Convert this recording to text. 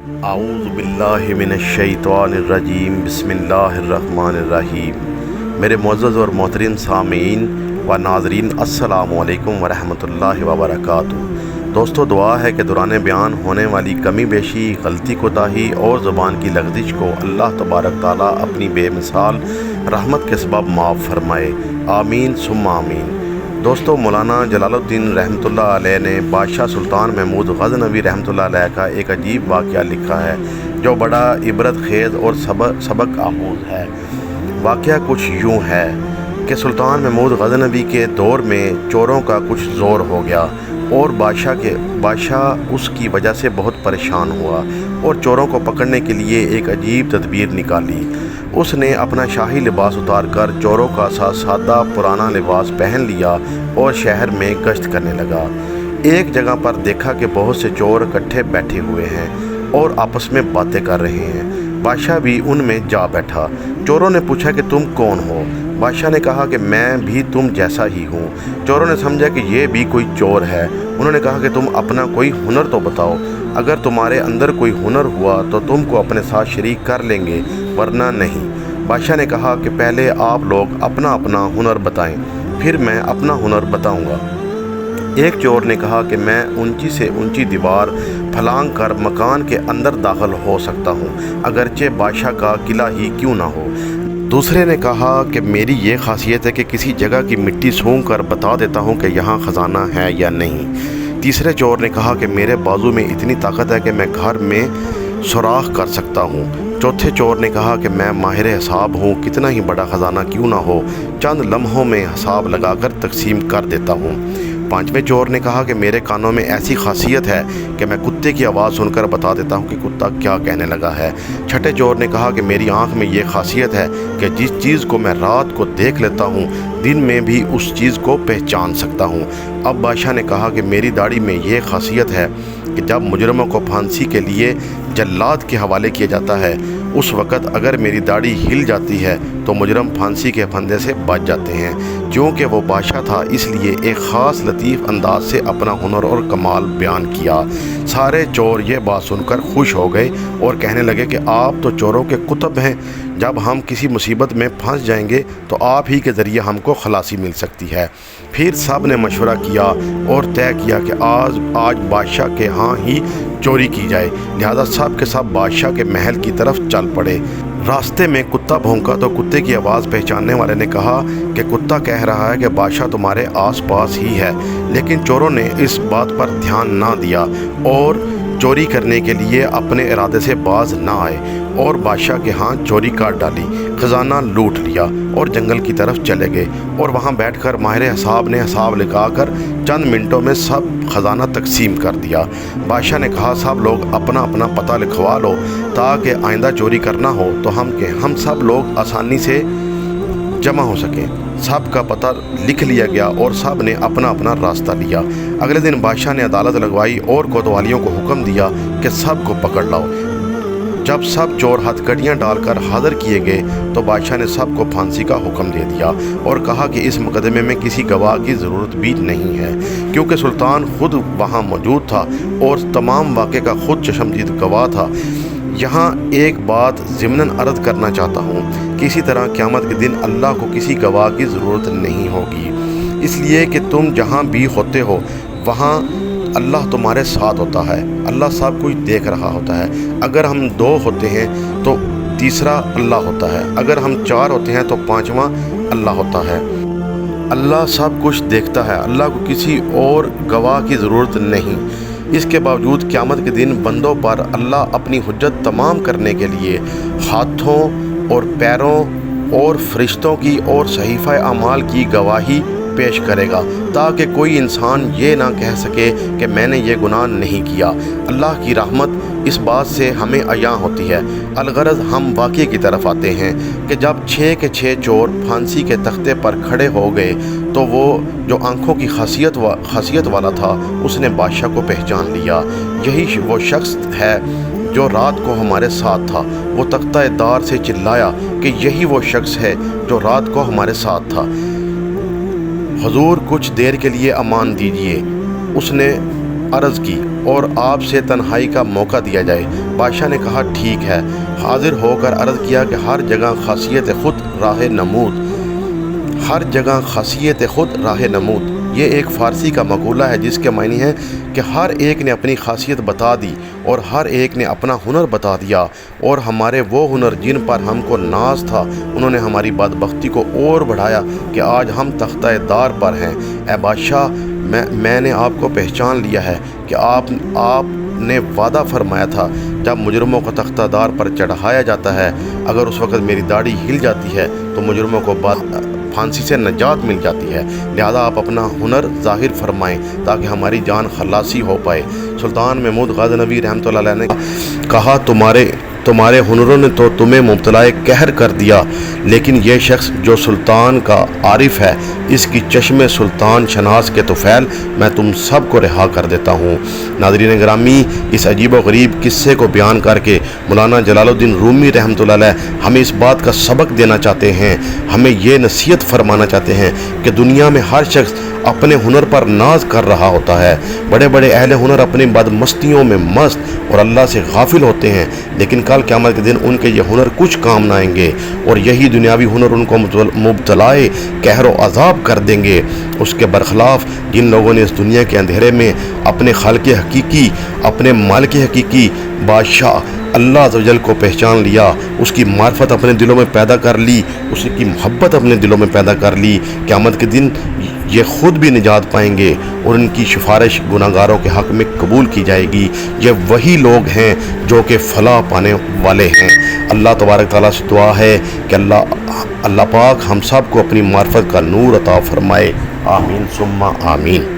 اعوذ باللہ من الشیطان الرجیم بسم اللہ الرحمن الرحیم۔ میرے معزز اور محترم سامعین و ناظرین، السلام علیکم ورحمۃ اللہ وبرکاتہ۔ دوستو، دعا ہے کہ دوران بیان ہونے والی کمی بیشی، غلطی کوتاہی اور زبان کی لغزش کو اللہ تبارک تعالیٰ اپنی بے مثال رحمت کے سبب معاف فرمائے، آمین ثم آمین۔ دوستو، مولانا جلال الدین رحمۃ اللہ علیہ نے بادشاہ سلطان محمود غزنوی رحمۃ اللہ علیہ کا ایک عجیب واقعہ لکھا ہے جو بڑا عبرت خیز اور سبق آموز ہے۔ واقعہ کچھ یوں ہے کہ سلطان محمود غزنوی کے دور میں چوروں کا کچھ زور ہو گیا اور بادشاہ اس کی وجہ سے بہت پریشان ہوا اور چوروں کو پکڑنے کے لیے ایک عجیب تدبیر نکالی۔ اس نے اپنا شاہی لباس اتار کر چوروں کا سادہ پرانا لباس پہن لیا اور شہر میں گشت کرنے لگا۔ ایک جگہ پر دیکھا کہ بہت سے چور اکٹھے بیٹھے ہوئے ہیں اور آپس میں باتیں کر رہے ہیں۔ بادشاہ بھی ان میں جا بیٹھا۔ چوروں نے پوچھا کہ تم کون ہو؟ بادشاہ نے کہا کہ میں بھی تم جیسا ہی ہوں۔ چوروں نے سمجھا کہ یہ بھی کوئی چور ہے۔ انہوں نے کہا کہ تم اپنا کوئی ہنر تو بتاؤ، اگر تمہارے اندر کوئی ہنر ہوا تو تم کو اپنے ساتھ شریک کر لیں گے، ورنہ نہیں۔ بادشاہ نے کہا کہ پہلے آپ لوگ اپنا اپنا ہنر بتائیں، پھر میں اپنا ہنر بتاؤں گا۔ ایک چور نے کہا کہ میں اونچی سے اونچی دیوار پھلانگ کر مکان کے اندر داخل ہو سکتا ہوں، اگرچہ بادشاہ کا قلعہ ہی کیوں نہ ہو۔ دوسرے نے کہا کہ میری یہ خاصیت ہے کہ کسی جگہ کی مٹی سونگھ کر بتا دیتا ہوں کہ یہاں خزانہ ہے یا نہیں۔ تیسرے چور نے کہا کہ میرے بازو میں اتنی طاقت ہے کہ میں گھر میں سوراخ کر سکتا ہوں۔ چوتھے چور نے کہا کہ میں ماہر حساب ہوں، کتنا ہی بڑا خزانہ کیوں نہ ہو، چند لمحوں میں حساب لگا کر تقسیم کر دیتا ہوں۔ پانچویں چور نے کہا کہ میرے کانوں میں ایسی خاصیت ہے کہ میں کتے کی آواز سن کر بتا دیتا ہوں کہ کتا کیا کہنے لگا ہے۔ چھٹے چور نے کہا کہ میری آنکھ میں یہ خاصیت ہے کہ جس چیز کو میں رات کو دیکھ لیتا ہوں، دن میں بھی اس چیز کو پہچان سکتا ہوں۔ اب بادشاہ نے کہا کہ میری داڑھی میں یہ خاصیت ہے کہ جب مجرموں کو پھانسی کے لیے جلاد کے حوالے کیا جاتا ہے، اس وقت اگر میری داڑھی ہل جاتی ہے تو مجرم پھانسی کے پھندے سے بچ جاتے ہیں۔ چونکہ وہ بادشاہ تھا، اس لیے ایک خاص لطیف انداز سے اپنا ہنر اور کمال بیان کیا۔ سارے چور یہ بات سن کر خوش ہو گئے اور کہنے لگے کہ آپ تو چوروں کے قطب ہیں، جب ہم کسی مصیبت میں پھنس جائیں گے تو آپ ہی کے ذریعے ہم کو خلاصی مل سکتی ہے۔ پھر سب نے مشورہ کیا اور طے کیا کہ آج بادشاہ کے ہاں ہی چوری کی جائے، لہذا سب کے سب بادشاہ کے محل کی طرف چل پڑے۔ راستے میں کتا بھونکا تو کتے کی آواز پہچاننے والے نے کہا کہ کتا کہہ رہا ہے کہ بادشاہ تمہارے آس پاس ہی ہے، لیکن چوروں نے اس بات پر دھیان نہ دیا اور چوری کرنے کے لیے اپنے ارادے سے باز نہ آئے اور بادشاہ کے ہاں چوری کر ڈالی، خزانہ لوٹ لیا اور جنگل کی طرف چلے گئے اور وہاں بیٹھ کر ماہر حساب نے حساب لگا کر چند منٹوں میں سب خزانہ تقسیم کر دیا۔ بادشاہ نے کہا سب لوگ اپنا اپنا پتہ لکھوا لو تاکہ آئندہ چوری کرنا ہو تو ہم سب لوگ آسانی سے جمع ہو سکیں۔ سب کا پتہ لکھ لیا گیا اور سب نے اپنا اپنا راستہ لیا۔ اگلے دن بادشاہ نے عدالت لگوائی اور کوتوالیوں کو حکم دیا کہ سب کو پکڑ لاؤ۔ جب سب چور ہتھ کڑیاں ڈال کر حاضر کیے گئے تو بادشاہ نے سب کو پھانسی کا حکم دے دیا اور کہا کہ اس مقدمے میں کسی گواہ کی ضرورت بھی نہیں ہے، کیونکہ سلطان خود وہاں موجود تھا اور تمام واقعے کا خود چشمدید گواہ تھا۔ یہاں ایک بات ضمناً عرض کرنا چاہتا ہوں کہ اسی طرح قیامت کے دن اللہ کو کسی گواہ کی ضرورت نہیں ہوگی، اس لیے کہ تم جہاں بھی ہوتے ہو وہاں اللہ تمہارے ساتھ ہوتا ہے، اللہ سب کچھ دیکھ رہا ہوتا ہے۔ اگر ہم 2 ہوتے ہیں تو تیسرا اللہ ہوتا ہے، اگر ہم 4 ہوتے ہیں تو 5واں اللہ ہوتا ہے۔ اللہ سب کچھ دیکھتا ہے، اللہ کو کسی اور گواہ کی ضرورت نہیں۔ اس کے باوجود قیامت کے دن بندوں پر اللہ اپنی حجت تمام کرنے کے لیے ہاتھوں اور پیروں اور فرشتوں کی اور صحیفہ اعمال کی گواہی پیش کرے گا تاکہ کوئی انسان یہ نہ کہہ سکے کہ میں نے یہ گناہ نہیں کیا۔ اللہ کی رحمت اس بات سے ہمیں عیاں ہوتی ہے۔ الغرض ہم واقعے کی طرف آتے ہیں کہ جب 6 کے 6 چور پھانسی کے تختے پر کھڑے ہو گئے تو وہ جو آنکھوں کی خاصیت والا تھا اس نے بادشاہ کو پہچان لیا۔ یہی وہ شخص ہے جو رات کو ہمارے ساتھ تھا۔ وہ تختہ دار سے چلایا کہ یہی وہ شخص ہے جو رات کو ہمارے ساتھ تھا۔ حضور کچھ دیر کے لیے امان دیجیے، اس نے عرض کی، اور آپ سے تنہائی کا موقع دیا جائے۔ بادشاہ نے کہا ٹھیک ہے، حاضر ہو کر عرض کیا کہ ہر جگہ خاصیت خود راہ نمود، ہر جگہ خاصیت خود راہ نمود، یہ ایک فارسی کا مقولہ ہے جس کے معنی ہے کہ ہر ایک نے اپنی خاصیت بتا دی اور ہر ایک نے اپنا ہنر بتا دیا، اور ہمارے وہ ہنر جن پر ہم کو ناز تھا انہوں نے ہماری بدبختی کو اور بڑھایا کہ آج ہم تختہ دار پر ہیں۔ اے بادشاہ، میں نے آپ کو پہچان لیا ہے کہ آپ نے وعدہ فرمایا تھا جب مجرموں کو تختہ دار پر چڑھایا جاتا ہے، اگر اس وقت میری داڑھی ہل جاتی ہے تو مجرموں کو پھانسی سے نجات مل جاتی ہے، لہذا آپ اپنا ہنر ظاہر فرمائیں تاکہ ہماری جان خلاصی ہو پائے۔ سلطان محمود غازنوی رحمۃ اللہ علیہ نے کہا تمہارے ہنروں نے تو تمہیں مبتلا قہر کر دیا، لیکن یہ شخص جو سلطان کا عارف ہے، اس کی چشم سلطان شناس کے طفیل میں تم سب کو رہا کر دیتا ہوں۔ ناظرین گرامی، اس عجیب و غریب قصے کو بیان کر کے مولانا جلال الدین رومی رحمۃ اللہ علیہ ہمیں اس بات کا سبق دینا چاہتے ہیں، ہمیں یہ نصیحت فرمانا چاہتے ہیں کہ دنیا میں ہر شخص اپنے ہنر پر ناز کر رہا ہوتا ہے۔ بڑے بڑے اہل ہنر اپنی بدمستیوں میں مست اور اللہ سے غافل ہوتے ہیں، لیکن کل قیامت کے دن ان کے یہ ہنر کچھ کام نہ آئیں گے، اور یہی دنیاوی ہنر ان کو مبتلائے قہر و عذاب کر دیں گے۔ اس کے برخلاف جن لوگوں نے اس دنیا کے اندھیرے میں اپنے خالق حقیقی، اپنے مالک حقیقی بادشاہ اللہ عز و جل کو پہچان لیا، اس کی معرفت اپنے دلوں میں پیدا کر لی، اس کی محبت اپنے دلوں میں پیدا کر لی، قیامت کے دن یہ خود بھی نجات پائیں گے اور ان کی سفارش گناہگاروں کے حق میں قبول کی جائے گی۔ یہ وہی لوگ ہیں جو کہ فلاح پانے والے ہیں۔ اللہ تبارک تعالیٰ سے دعا ہے کہ اللہ پاک ہم سب کو اپنی معرفت کا نور عطا فرمائے، آمین ثم آمین۔